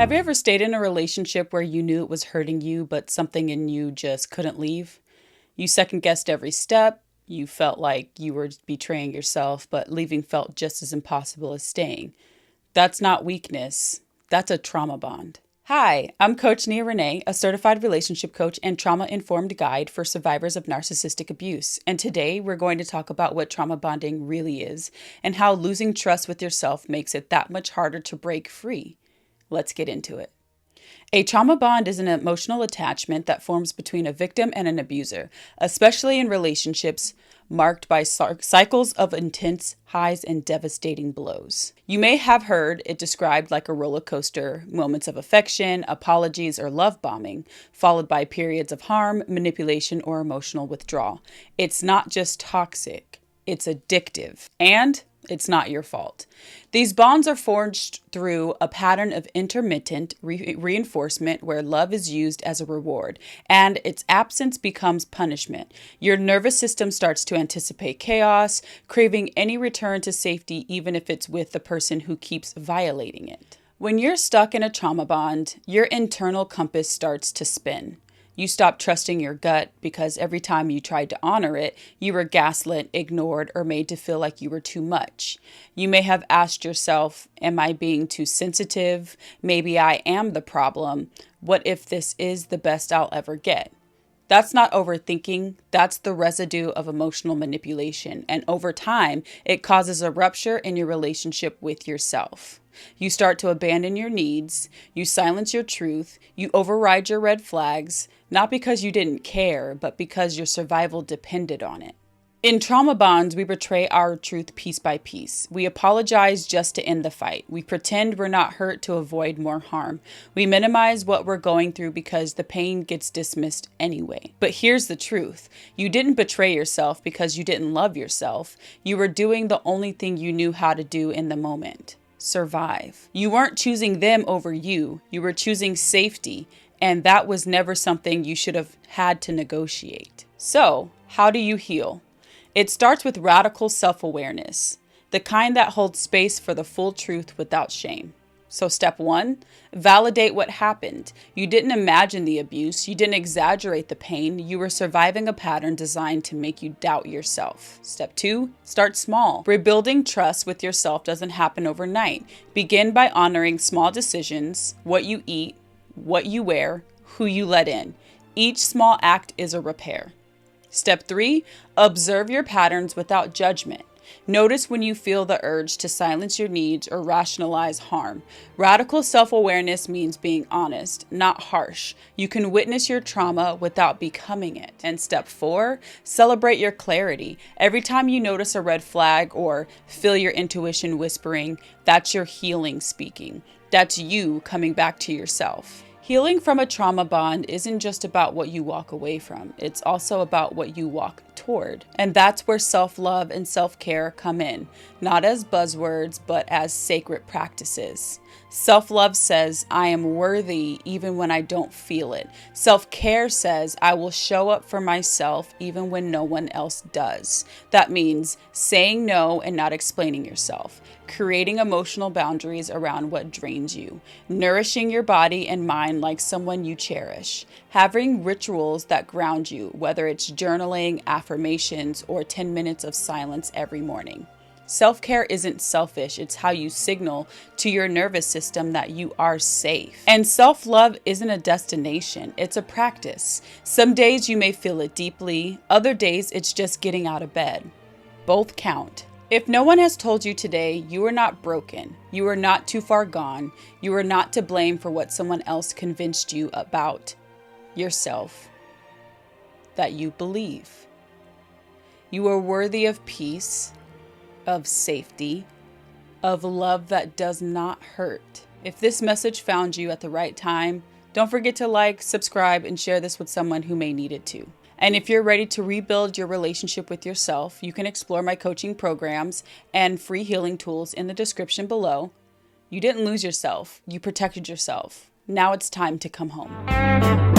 Have you ever stayed in a relationship where you knew it was hurting you, but something in you just couldn't leave? You second guessed every step. You felt like you were betraying yourself, but leaving felt just as impossible as staying. That's not weakness. That's a trauma bond. Hi, I'm Coach Nia Renee, a certified relationship coach and trauma-informed guide for survivors of narcissistic abuse. And today we're going to talk about what trauma bonding really is and how losing trust with yourself makes it that much harder to break free. Let's get into it. A trauma bond is an emotional attachment that forms between a victim and an abuser, especially in relationships marked by cycles of intense highs and devastating blows. You may have heard it described like a roller coaster, moments of affection, apologies, or love bombing, followed by periods of harm, manipulation, or emotional withdrawal. It's not just toxic, it's addictive, and it's not your fault. These bonds are forged through a pattern of intermittent reinforcement where love is used as a reward and its absence becomes punishment. Your nervous system starts to anticipate chaos, craving any return to safety even if it's with the person who keeps violating it. When you're stuck in a trauma bond, your internal compass starts to spin. You stop trusting your gut because every time you tried to honor it, you were gaslit, ignored, or made to feel like you were too much. You may have asked yourself, am I being too sensitive? Maybe I am the problem. What if this is the best I'll ever get? That's not overthinking, that's the residue of emotional manipulation. And over time, it causes a rupture in your relationship with yourself. You start to abandon your needs, you silence your truth, you override your red flags, not because you didn't care, but because your survival depended on it. In trauma bonds, we betray our truth piece by piece. We apologize just to end the fight. We pretend we're not hurt to avoid more harm. We minimize what we're going through because the pain gets dismissed anyway. But here's the truth. You didn't betray yourself because you didn't love yourself. You were doing the only thing you knew how to do in the moment. Survive. You weren't choosing them over you. You were choosing safety, and that was never something you should have had to negotiate. So, how do you heal? It starts with radical self-awareness, the kind that holds space for the full truth without shame. So step 1, validate what happened. You didn't imagine the abuse. You didn't exaggerate the pain. You were surviving a pattern designed to make you doubt yourself. Step 2, start small. Rebuilding trust with yourself doesn't happen overnight. Begin by honoring small decisions, what you eat, what you wear, who you let in. Each small act is a repair. Step 3, observe your patterns without judgment. Notice when you feel the urge to silence your needs or rationalize harm. Radical self-awareness means being honest, not harsh. You can witness your trauma without becoming it. And step 4, celebrate your clarity. Every time you notice a red flag or feel your intuition whispering, that's your healing speaking. That's you coming back to yourself. Healing from a trauma bond isn't just about what you walk away from. It's also about what you walk toward. And that's where self-love and self-care come in, not as buzzwords, but as sacred practices. Self-love says, I am worthy even when I don't feel it. Self-care says, I will show up for myself even when no one else does. That means saying no and not explaining yourself, creating emotional boundaries around what drains you, nourishing your body and mind like someone you cherish, having rituals that ground you, whether it's journaling, affirmations, or 10 minutes of silence every morning. Self-care isn't selfish, it's how you signal to your nervous system that you are safe. And self-love isn't a destination, it's a practice. Some days you may feel it deeply, other days it's just getting out of bed. Both count. If no one has told you today, you are not broken, you are not too far gone, you are not to blame for what someone else convinced you about yourself that you believe. You are worthy of peace, of safety, of love that does not hurt. If this message found you at the right time, don't forget to like, subscribe, and share this with someone who may need it too. And if you're ready to rebuild your relationship with yourself, you can explore my coaching programs and free healing tools in the description below. You didn't lose yourself, you protected yourself. Now it's time to come home.